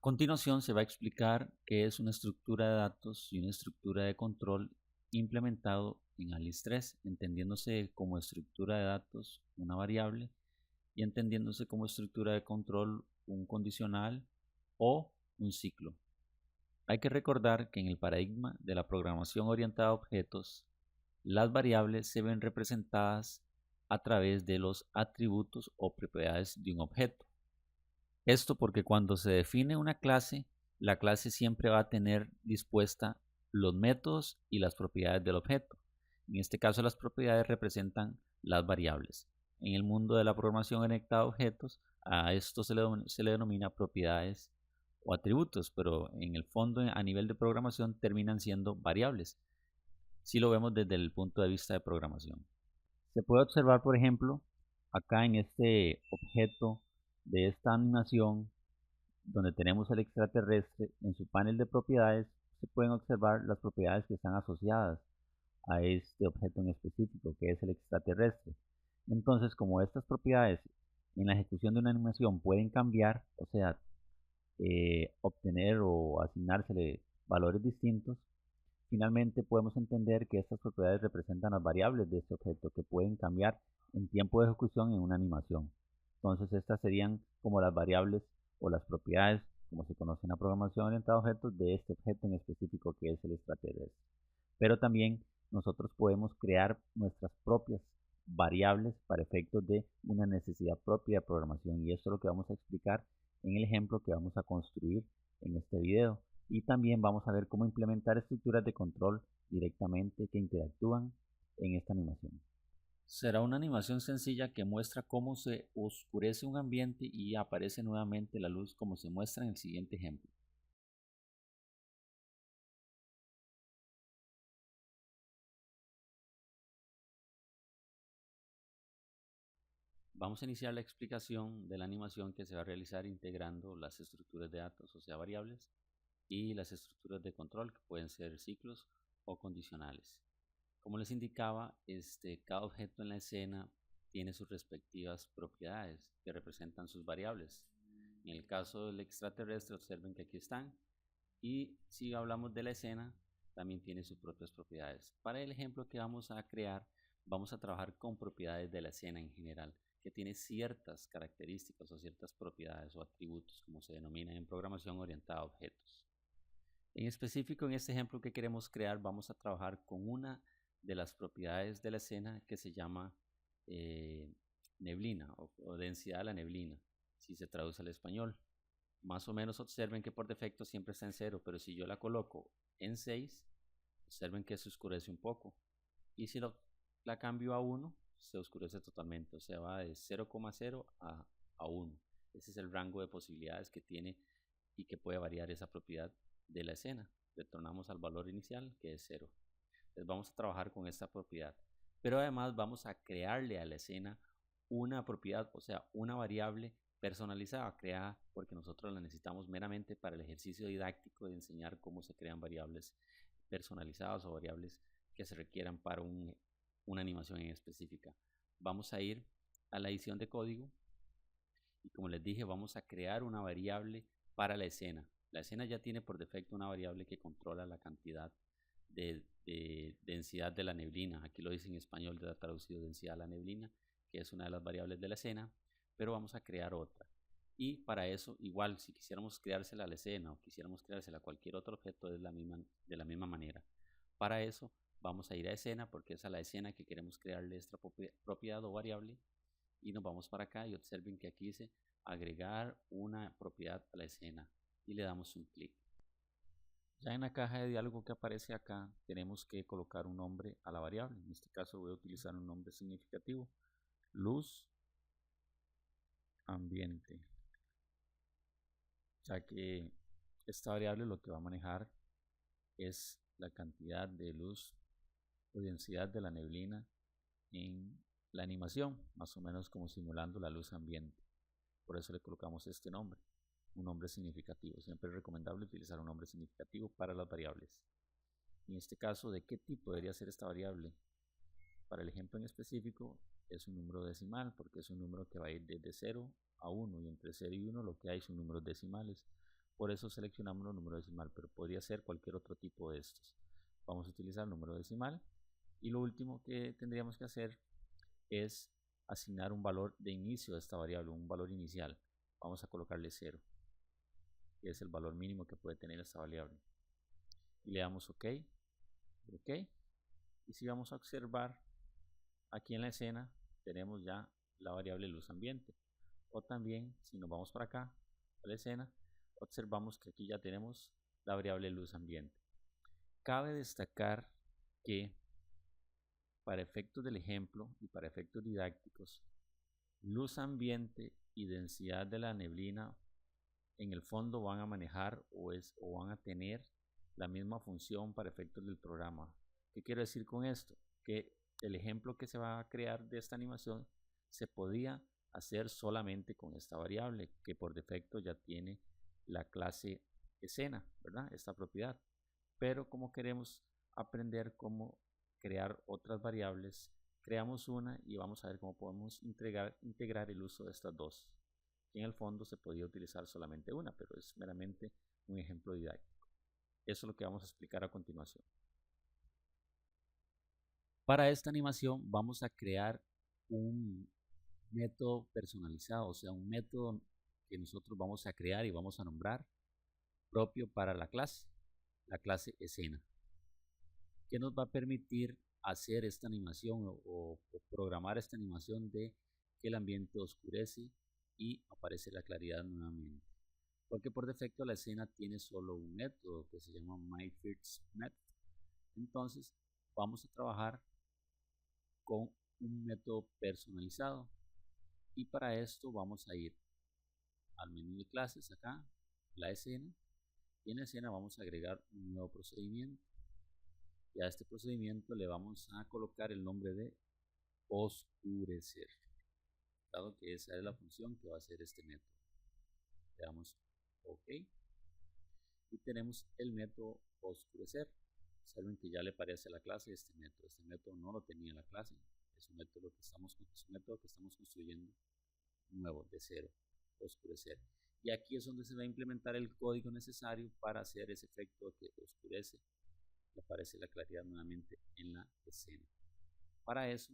continuación se va a explicar qué es una estructura de datos y una estructura de control implementado en Alice 3, entendiéndose como estructura de datos una variable y entendiéndose como estructura de control un condicional o un ciclo. Hay que recordar que en el paradigma de la programación orientada a objetos, las variables se ven representadas a través de los atributos o propiedades de un objeto. Esto porque cuando se define una clase, la clase siempre va a tener dispuesta los métodos y las propiedades del objeto. En este caso, las propiedades representan las variables. En el mundo de la programación orientada a objetos, a esto se le denomina propiedades o atributos, pero en el fondo, a nivel de programación, terminan siendo variables, si lo vemos desde el punto de vista de programación. Se puede observar, por ejemplo, acá en este objeto de esta animación, donde tenemos el extraterrestre, en su panel de propiedades se pueden observar las propiedades que están asociadas a este objeto en específico, que es el extraterrestre. Entonces, como estas propiedades en la ejecución de una animación pueden cambiar, o sea, obtener o asignársele valores distintos, finalmente podemos entender que estas propiedades representan las variables de este objeto que pueden cambiar en tiempo de ejecución en una animación. Entonces estas serían como las variables o las propiedades, como se conoce en la programación orientada a objetos, de este objeto en específico que es el extraterrestre. Pero también nosotros podemos crear nuestras propias variables para efectos de una necesidad propia de programación, y esto es lo que vamos a explicar en el ejemplo que vamos a construir en este video. Y también vamos a ver cómo implementar estructuras de control directamente que interactúan en esta animación. Será una animación sencilla que muestra cómo se oscurece un ambiente y aparece nuevamente la luz, como se muestra en el siguiente ejemplo. Vamos a iniciar la explicación de la animación que se va a realizar integrando las estructuras de datos, o sea, variables, y las estructuras de control, que pueden ser ciclos o condicionales. Como les indicaba, cada objeto en la escena tiene sus respectivas propiedades que representan sus variables. En el caso del extraterrestre, observen que aquí están. Y si hablamos de la escena, también tiene sus propias propiedades. Para el ejemplo que vamos a crear, vamos a trabajar con propiedades de la escena en general, que tiene ciertas características o ciertas propiedades o atributos, como se denominan en programación orientada a objetos. En específico, en este ejemplo que queremos crear, vamos a trabajar con una de las propiedades de la escena que se llama neblina o densidad de la neblina, si se traduce al español. Más o menos observen que por defecto siempre está en 0, pero si yo la coloco en 6, observen que se oscurece un poco. Y si la cambio a 1, se oscurece totalmente, o sea, va de 0,0 a 1. Ese es el rango de posibilidades que tiene y que puede variar esa propiedad de la escena. Retornamos al valor inicial, que es 0. Entonces vamos a trabajar con esta propiedad. Pero además vamos a crearle a la escena una propiedad, o sea, una variable personalizada, creada porque nosotros la necesitamos meramente para el ejercicio didáctico de enseñar cómo se crean variables personalizadas o variables que se requieran para una animación en específica. Vamos a ir a la edición de código y, como les dije, vamos a crear una variable para la escena. La escena ya tiene por defecto una variable que controla la cantidad de densidad de la neblina. Aquí lo dice en español, ya traducido densidad de la neblina, que es una de las variables de la escena, pero vamos a crear otra. Y para eso, igual, si quisiéramos creársela a la escena o quisiéramos creársela a cualquier otro objeto, es de la misma manera. Para eso, vamos a ir a escena, porque es a la escena que queremos crearle esta propiedad o variable. Y nos vamos para acá y observen que aquí dice agregar una propiedad a la escena y le damos un clic. Ya en la caja de diálogo que aparece acá, tenemos que colocar un nombre a la variable. En este caso voy a utilizar un nombre significativo: luz ambiente, ya que esta variable lo que va a manejar es la cantidad de luz o densidad de la neblina en la animación, más o menos como simulando la luz ambiente. Por eso le colocamos este nombre, un nombre significativo. Siempre es recomendable utilizar un nombre significativo para las variables. En este caso, ¿de qué tipo debería ser esta variable? Para el ejemplo en específico, es un número decimal, porque es un número que va a ir desde 0 a 1, y entre 0 y 1 lo que hay son números decimales. Por eso seleccionamos el número decimal, pero podría ser cualquier otro tipo de estos. Vamos a utilizar el número decimal. Y lo último que tendríamos que hacer es asignar un valor de inicio a esta variable, un valor inicial. Vamos a colocarle 0, que es el valor mínimo que puede tener esta variable. Y le damos OK, OK. Y si vamos a observar aquí en la escena, tenemos ya la variable luz ambiente. O también, si nos vamos para acá, a la escena, observamos que aquí ya tenemos la variable luz ambiente. Cabe destacar que para efectos del ejemplo y para efectos didácticos, luz ambiente y densidad de la neblina en el fondo van a manejar o van a tener la misma función para efectos del programa. ¿Qué quiero decir con esto? Que el ejemplo que se va a crear de esta animación se podía hacer solamente con esta variable que por defecto ya tiene la clase escena, ¿verdad? Esta propiedad. Pero como queremos aprender cómo crear otras variables, creamos una y vamos a ver cómo podemos integrar el uso de estas dos. En el fondo se podía utilizar solamente una, pero es meramente un ejemplo didáctico. Eso es lo que vamos a explicar a continuación. Para esta animación vamos a crear un método personalizado, o sea, un método que nosotros vamos a crear y vamos a nombrar propio para la clase escena, que nos va a permitir hacer esta animación o programar esta animación de que el ambiente oscurece y aparece la claridad nuevamente. Porque por defecto la escena tiene solo un método que se llama myFirstMethod. Entonces vamos a trabajar con un método personalizado y para esto vamos a ir al menú de clases acá, la escena, y en la escena vamos a agregar un nuevo procedimiento y a este procedimiento le vamos a colocar el nombre de oscurecer, dado que esa es la función que va a hacer este método. Le damos OK y tenemos el método oscurecer. Saben que ya le parece a la clase este método no lo tenía la clase, es un método que estamos construyendo nuevo, de cero, oscurecer. Y aquí es donde se va a implementar el código necesario para hacer ese efecto que oscurece y aparece la claridad nuevamente en la escena. Para eso,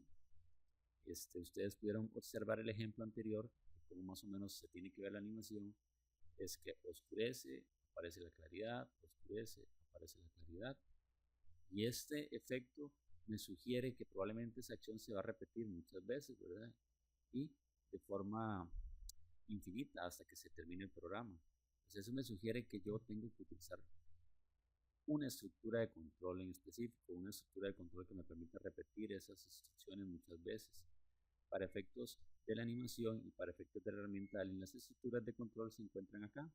ustedes pudieron observar el ejemplo anterior, como más o menos se tiene que ver la animación, es que oscurece, aparece la claridad, oscurece, aparece la claridad. Y este efecto me sugiere que probablemente esa acción se va a repetir muchas veces, ¿verdad? Y de forma infinita hasta que se termine el programa. Pues eso me sugiere que yo tengo que utilizar una estructura de control en específico, una estructura de control que me permita repetir esas instrucciones muchas veces. Para efectos de la animación y para efectos de la herramienta, las estructuras de control se encuentran acá.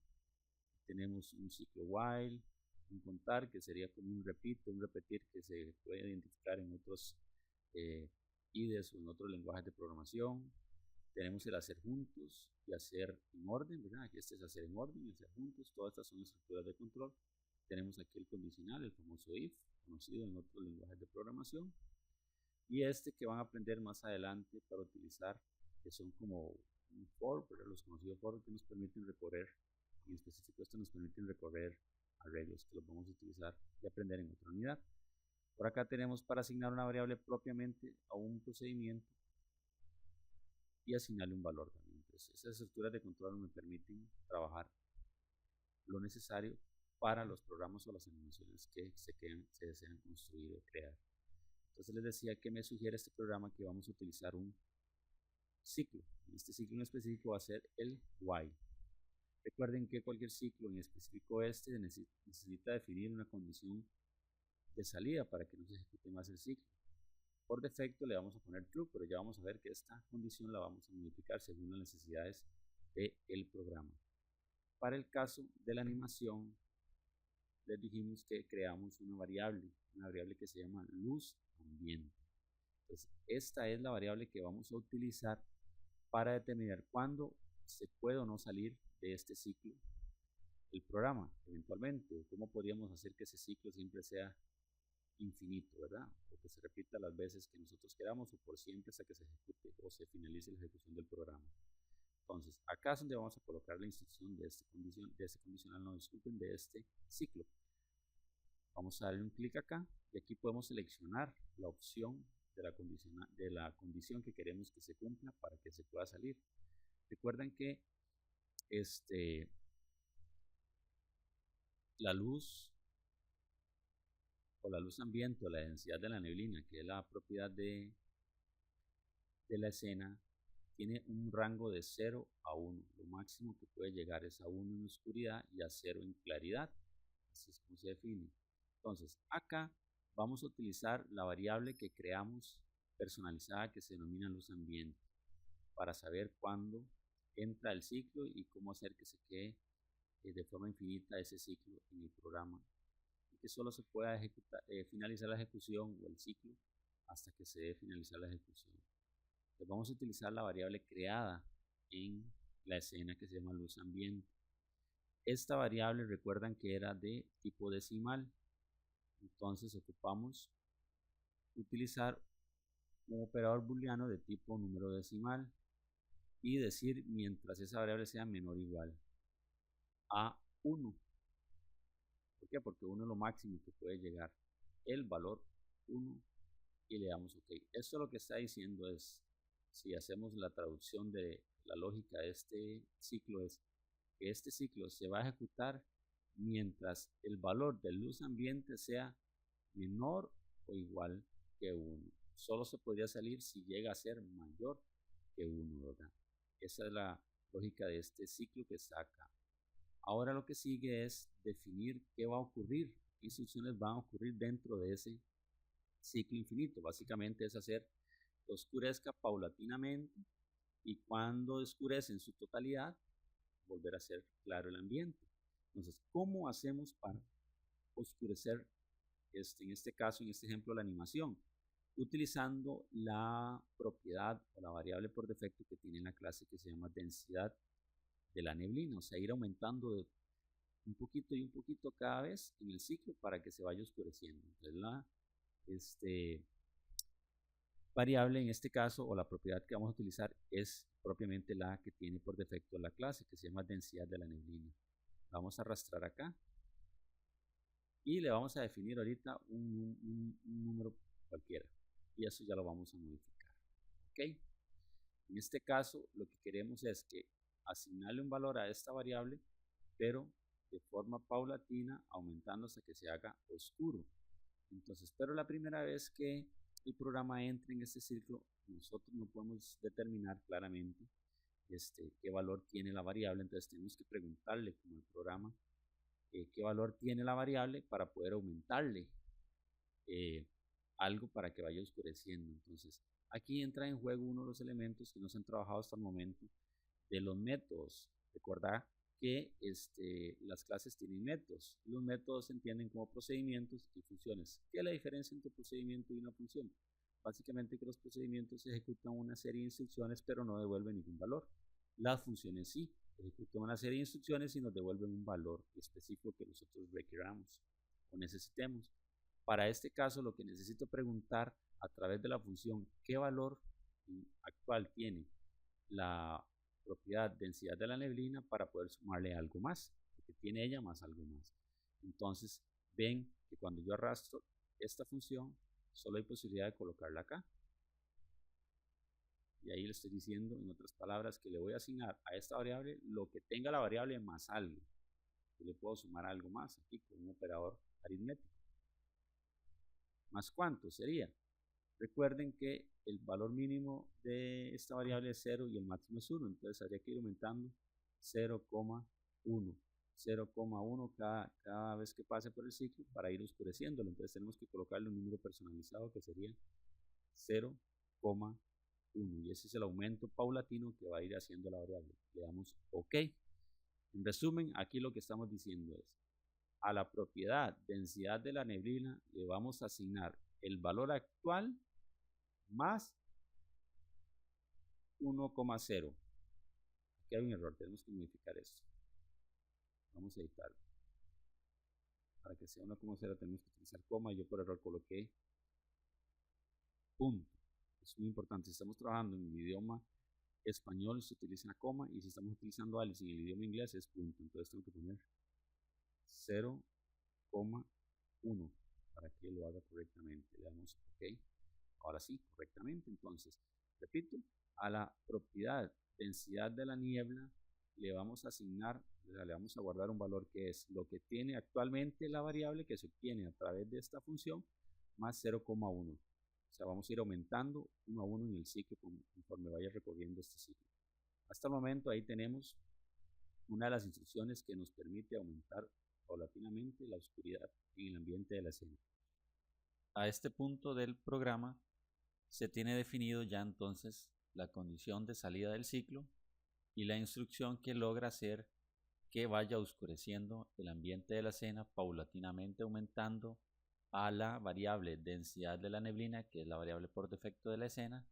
Tenemos un ciclo while, un contar, que sería como un repetir que se puede identificar en otros IDEs o en otros lenguajes de programación. Tenemos el hacer juntos y hacer en orden, ¿verdad? Aquí este es hacer en orden y hacer juntos. Todas estas son estructuras de control. Tenemos aquí el condicional, el famoso if, conocido en otros lenguajes de programación. Y este que van a aprender más adelante para utilizar, que son como un for, ¿verdad? Los conocidos for que nos permiten recorrer, y en específico estos nos permiten recorrer arreglos que los vamos a utilizar y aprender en otra unidad. Por acá tenemos para asignar una variable propiamente a un procedimiento y asignarle un valor también. Entonces, esas estructuras de control me permiten trabajar lo necesario para los programas o las animaciones que se desean construir o crear. Entonces les decía que me sugiere este programa que vamos a utilizar un ciclo. Este ciclo en específico va a ser el while. Recuerden que cualquier ciclo, en específico este, necesita definir una condición de salida para que no se ejecute más el ciclo. Por defecto le vamos a poner true, pero ya vamos a ver que esta condición la vamos a modificar según las necesidades del programa. Para el caso de la animación, les dijimos que creamos una variable que se llama luz ambiente. Entonces, esta es la variable que vamos a utilizar para determinar cuándo se puede o no salir de este ciclo el programa, eventualmente, o cómo podríamos hacer que ese ciclo siempre sea infinito, ¿verdad? O que se repita las veces que nosotros queramos o por siempre hasta que se ejecute o se finalice la ejecución del programa. Entonces, acá es donde vamos a colocar la instrucción de este condicional, no disculpen, de este ciclo. Vamos a darle un clic acá y aquí podemos seleccionar la opción de la condición que queremos que se cumpla para que se pueda salir. Recuerden que la luz o la luz ambiente o la densidad de la neblina, que es la propiedad de la escena, tiene un rango de 0 a 1. Lo máximo que puede llegar es a 1 en oscuridad y a 0 en claridad. Así es como se define. Entonces, acá vamos a utilizar la variable que creamos personalizada que se denomina luz ambiente para saber cuándo entra el ciclo y cómo hacer que se quede de forma infinita ese ciclo en el programa y que solo se pueda finalizar la ejecución o el ciclo hasta que se dé finalizar la ejecución. Entonces vamos a utilizar la variable creada en la escena que se llama luz ambiente. Esta variable recuerdan que era de tipo decimal, entonces ocupamos utilizar un operador booleano de tipo número decimal y decir mientras esa variable sea menor o igual a 1. ¿Por qué? Porque 1 es lo máximo que puede llegar el valor 1 y le damos OK. Esto lo que está diciendo es, si hacemos la traducción de la lógica de este ciclo, es que este ciclo se va a ejecutar mientras el valor de luz ambiente sea menor o igual que 1. Solo se podría salir si llega a ser mayor que 1, ¿verdad? Esa es la lógica de este ciclo que está acá. Ahora lo que sigue es definir qué va a ocurrir, qué instrucciones van a ocurrir dentro de ese ciclo infinito. Básicamente es hacer que oscurezca paulatinamente y cuando oscurece en su totalidad, volver a ser claro el ambiente. Entonces, ¿cómo hacemos para oscurecer, en este caso, en este ejemplo, la animación? Utilizando la propiedad o la variable por defecto que tiene la clase que se llama densidad de la neblina, o sea, ir aumentando de un poquito y un poquito cada vez en el ciclo para que se vaya oscureciendo. Entonces, la variable en este caso, o la propiedad que vamos a utilizar, es propiamente la que tiene por defecto la clase, que se llama densidad de la neblina. La vamos a arrastrar acá y le vamos a definir ahorita un número cualquiera y eso ya lo vamos a modificar. ¿Ok? En este caso, lo que queremos es que asignarle un valor a esta variable, pero de forma paulatina, aumentando hasta que se haga oscuro. Entonces, pero la primera vez que el programa entre en este ciclo, nosotros no podemos determinar claramente qué valor tiene la variable, entonces tenemos que preguntarle como el programa qué valor tiene la variable para poder aumentarle algo para que vaya oscureciendo. Entonces, aquí entra en juego uno de los elementos que no se han trabajado hasta el momento de los métodos. Recuerda que las clases tienen métodos. Los métodos se entienden como procedimientos y funciones. ¿Qué es la diferencia entre un procedimiento y una función? Básicamente que los procedimientos ejecutan una serie de instrucciones pero no devuelven ningún valor. Las funciones sí, ejecutan una serie de instrucciones y nos devuelven un valor específico que nosotros requeramos o necesitemos. Para este caso, lo que necesito preguntar a través de la función qué valor actual tiene la propiedad densidad de la neblina para poder sumarle algo más, porque tiene ella más algo más. Entonces, ven que cuando yo arrastro esta función, solo hay posibilidad de colocarla acá. Y ahí le estoy diciendo, en otras palabras, que le voy a asignar a esta variable lo que tenga la variable más algo. Yo le puedo sumar algo más aquí con un operador aritmético. ¿Más cuánto sería? Recuerden que el valor mínimo de esta variable es 0 y el máximo es 1, entonces habría que ir aumentando 0,1. 0,1 cada vez que pase por el ciclo para ir oscureciéndolo. Entonces tenemos que colocarle un número personalizado que sería 0,1 y ese es el aumento paulatino que va a ir haciendo la variable. Le damos OK. En resumen, aquí lo que estamos diciendo es, a la propiedad densidad de la neblina le vamos a asignar el valor actual más 1,0. Aquí hay un error, tenemos que modificar esto. Vamos a editarlo. Para que sea 1,0 tenemos que utilizar coma, yo por error coloqué punto. Es muy importante, si estamos trabajando en un idioma español se utiliza coma y si estamos utilizando alias en el idioma inglés es punto. Entonces tengo que poner 0,1 para que lo haga correctamente. Le damos OK. Ahora sí, correctamente. Entonces, repito, a la propiedad densidad de la niebla le vamos a asignar, le vamos a guardar un valor que es lo que tiene actualmente la variable que se obtiene a través de esta función más 0,1. O sea, vamos a ir aumentando 1 a 1 en el ciclo conforme vaya recorriendo este ciclo. Hasta el momento ahí tenemos una de las instrucciones que nos permite aumentar paulatinamente la oscuridad en el ambiente de la escena. A este punto del programa se tiene definido ya entonces la condición de salida del ciclo y la instrucción que logra hacer que vaya oscureciendo el ambiente de la escena, paulatinamente aumentando a la variable densidad de la neblina, que es la variable por defecto de la escena,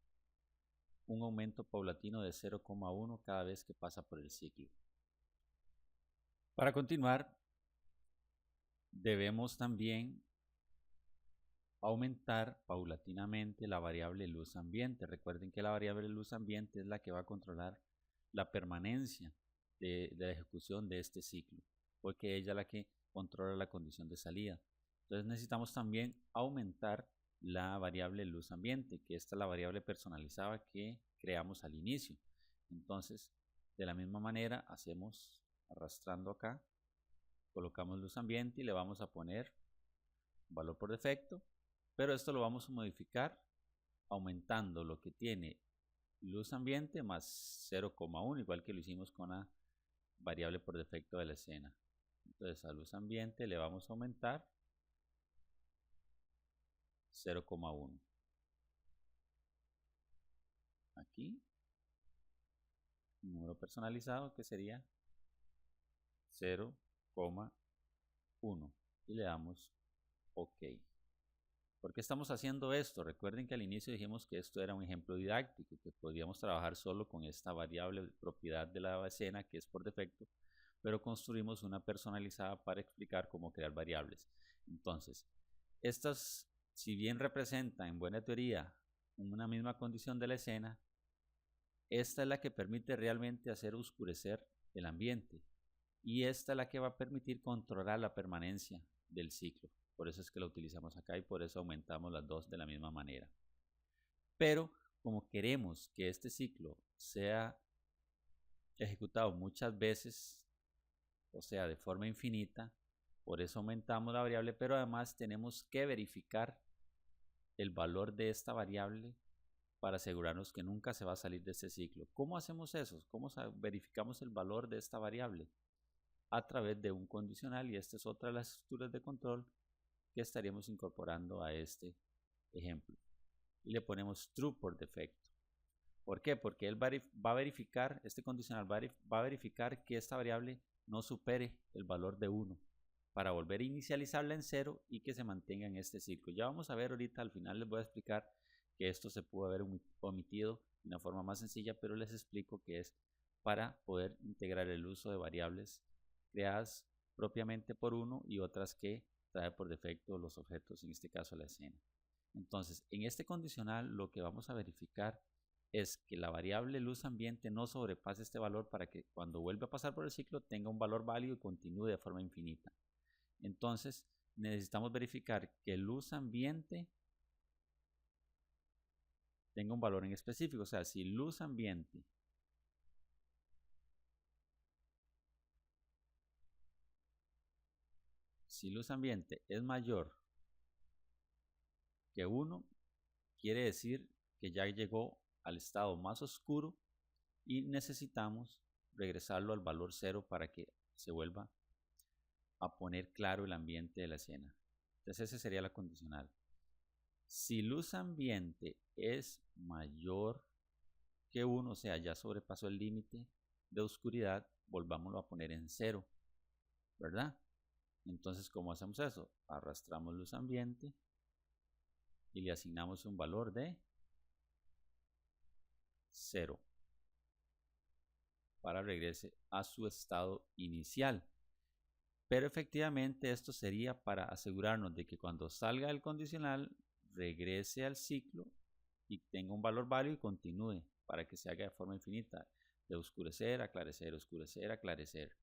un aumento paulatino de 0,1 cada vez que pasa por el ciclo. Para continuar, debemos también aumentar paulatinamente la variable luz ambiente. Recuerden que la variable luz ambiente es la que va a controlar la permanencia de la ejecución de este ciclo, porque ella es la que controla la condición de salida. Entonces necesitamos también aumentar la variable luz ambiente, que esta es la variable personalizada que creamos al inicio. Entonces, de la misma manera, hacemos arrastrando acá, colocamos luz ambiente y le vamos a poner un valor por defecto, pero esto lo vamos a modificar aumentando lo que tiene luz ambiente más 0,1, igual que lo hicimos con la variable por defecto de la escena. Entonces a luz ambiente le vamos a aumentar 0,1. Aquí, un número personalizado que sería 0,1 y le damos OK. ¿Por qué estamos haciendo esto? Recuerden que al inicio dijimos que esto era un ejemplo didáctico, que podríamos trabajar solo con esta variable propiedad de la escena que es por defecto, pero construimos una personalizada para explicar cómo crear variables. Entonces, estas, si bien representan en buena teoría una misma condición de la escena, esta es la que permite realmente hacer oscurecer el ambiente y esta es la que va a permitir controlar la permanencia del ciclo. Por eso es que lo utilizamos acá y por eso aumentamos las dos de la misma manera. Pero como queremos que este ciclo sea ejecutado muchas veces, o sea, de forma infinita, por eso aumentamos la variable, pero además tenemos que verificar el valor de esta variable para asegurarnos que nunca se va a salir de este ciclo. ¿Cómo hacemos eso? ¿Cómo verificamos el valor de esta variable? A través de un condicional, y esta es otra de las estructuras de control que estaríamos incorporando a este ejemplo. Y le ponemos true por defecto. ¿Por qué? Porque él va a verificar, este condicional va a verificar que esta variable no supere el valor de 1 para volver a inicializarla en 0 y que se mantenga en este ciclo. Ya vamos a ver ahorita, al final les voy a explicar que esto se pudo haber omitido de una forma más sencilla, pero les explico que es para poder integrar el uso de variables creadas propiamente por uno y otras que trae por defecto los objetos, en este caso la escena. Entonces, en este condicional lo que vamos a verificar es que la variable luz ambiente no sobrepase este valor para que cuando vuelva a pasar por el ciclo tenga un valor válido y continúe de forma infinita. Entonces, necesitamos verificar que luz ambiente tenga un valor en específico. O sea, si luz ambiente es mayor que 1, quiere decir que ya llegó al estado más oscuro y necesitamos regresarlo al valor 0 para que se vuelva a poner claro el ambiente de la escena. Entonces esa sería la condicional. Si luz ambiente es mayor que 1, o sea, ya sobrepasó el límite de oscuridad, volvámoslo a poner en 0, ¿verdad? Entonces, ¿cómo hacemos eso? Arrastramos luz ambiente y le asignamos un valor de 0 para regrese a su estado inicial. Pero efectivamente esto sería para asegurarnos de que cuando salga el condicional regrese al ciclo y tenga un valor válido y continúe para que se haga de forma infinita, de oscurecer, aclarecer, oscurecer, aclarecer.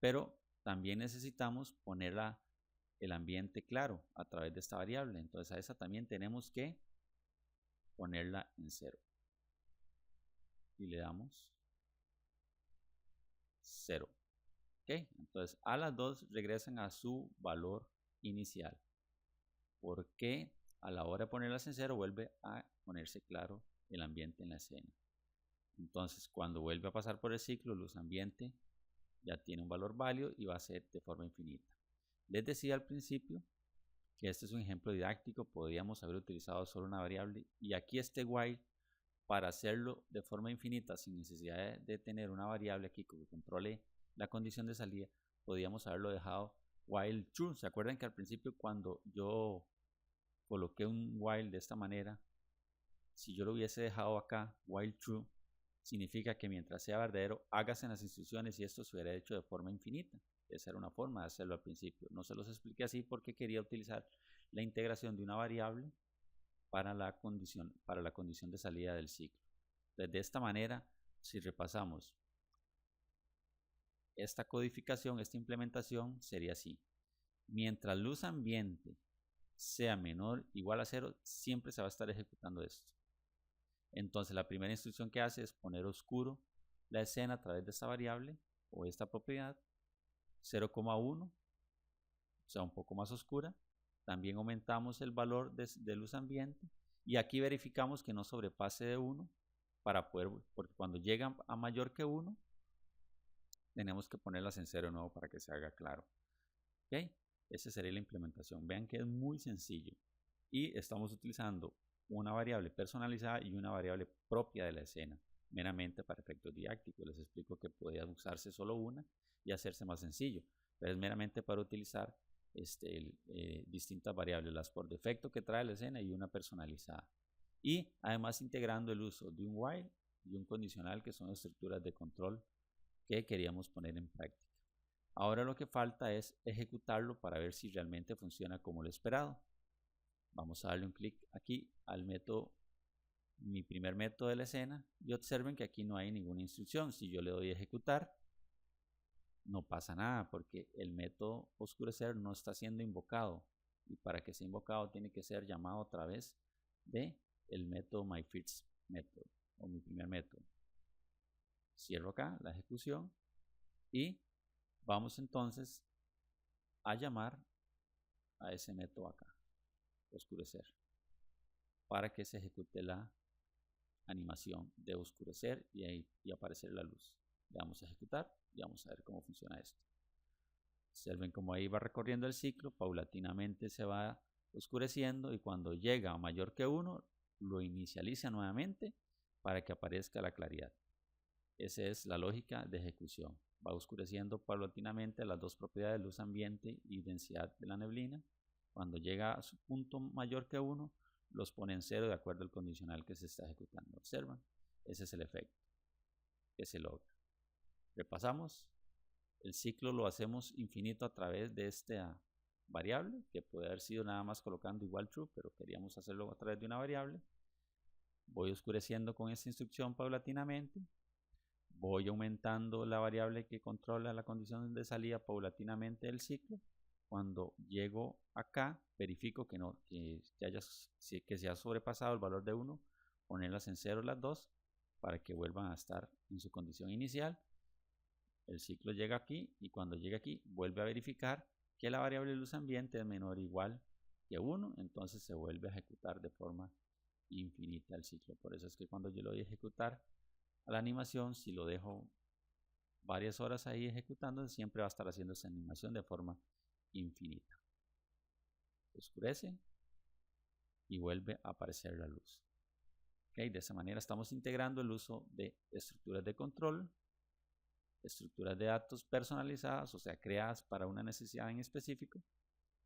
Pero también necesitamos poner el ambiente claro a través de esta variable. Entonces a esa también tenemos que ponerla en 0. Y le damos 0. ¿Ok? Entonces a las dos regresan a su valor inicial. Porque a la hora de ponerlas en 0 vuelve a ponerse claro el ambiente en la escena. Entonces cuando vuelve a pasar por el ciclo, luz ambiente ya tiene un valor válido y va a ser de forma infinita. Les decía al principio que este es un ejemplo didáctico, podríamos haber utilizado solo una variable y aquí este while, para hacerlo de forma infinita sin necesidad de tener una variable aquí que controle la condición de salida, podríamos haberlo dejado while true. ¿Se acuerdan que al principio cuando yo coloqué un while de esta manera, si yo lo hubiese dejado acá while true, significa que mientras sea verdadero, hágase en las instrucciones y esto se hubiera hecho de forma infinita? Esa era una forma de hacerlo al principio. No se los expliqué así porque quería utilizar la integración de una variable para la condición de salida del ciclo. Entonces, de esta manera, si repasamos esta codificación, esta implementación, sería así. Mientras luz ambiente sea menor o igual a 0, siempre se va a estar ejecutando esto. Entonces la primera instrucción que hace es poner oscuro la escena a través de esta variable o esta propiedad 0,1, o sea, un poco más oscura. También aumentamos el valor de luz ambiente y aquí verificamos que no sobrepase de 1 para poder, porque cuando llegan a mayor que 1 tenemos que ponerlas en 0 de nuevo para que se haga claro. ¿Ok? Esa sería la implementación. Vean que es muy sencillo y estamos utilizando una variable personalizada y una variable propia de la escena, meramente para efectos didácticos. Les explico que podía usarse solo una y hacerse más sencillo, pero es meramente para utilizar distintas variables, las por defecto que trae la escena y una personalizada. Y además integrando el uso de un while y un condicional, que son estructuras de control que queríamos poner en práctica. Ahora lo que falta es ejecutarlo para ver si realmente funciona como lo esperado. Vamos a darle un clic aquí al método, mi primer método de la escena, y observen que aquí no hay ninguna instrucción. Si yo le doy a ejecutar, no pasa nada porque el método oscurecer no está siendo invocado, y para que sea invocado tiene que ser llamado a través de el método myFirstMethod o mi primer método. Cierro acá la ejecución y vamos entonces a llamar a ese método acá, oscurecer, para que se ejecute la animación de oscurecer y aparecer la luz. Le vamos a ejecutar y vamos a ver cómo funciona esto. Observen cómo ahí va recorriendo el ciclo, paulatinamente se va oscureciendo y cuando llega a mayor que 1 lo inicializa nuevamente para que aparezca la claridad. Esa es la lógica de ejecución. Va oscureciendo paulatinamente las dos propiedades, luz ambiente y densidad de la neblina. Cuando llega a su punto mayor que 1, los pone en 0 de acuerdo al condicional que se está ejecutando. Observan, ese es el efecto que se logra. Repasamos. El ciclo lo hacemos infinito a través de esta variable, que puede haber sido nada más colocando igual true, pero queríamos hacerlo a través de una variable. Voy oscureciendo con esta instrucción paulatinamente. Voy aumentando la variable que controla la condición de salida paulatinamente del ciclo. Cuando llego acá, verifico que se ha sobrepasado el valor de 1, ponerlas en 0 las dos para que vuelvan a estar en su condición inicial. El ciclo llega aquí y cuando llega aquí vuelve a verificar que la variable luz ambiente es menor o igual que 1, entonces se vuelve a ejecutar de forma infinita el ciclo. Por eso es que cuando yo lo voy a ejecutar a la animación, si lo dejo varias horas ahí ejecutando, siempre va a estar haciendo esa animación de forma infinita. Oscurece y vuelve a aparecer la luz. ¿Okay? De esa manera estamos integrando el uso de estructuras de control, estructuras de datos personalizadas, o sea, creadas para una necesidad en específico,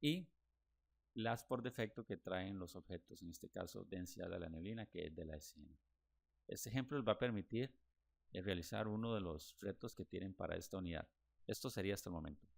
y las por defecto que traen los objetos, en este caso densidad de la neblina, que es de la escena. Este ejemplo les va a permitir realizar uno de los retos que tienen para esta unidad. Esto sería hasta el momento.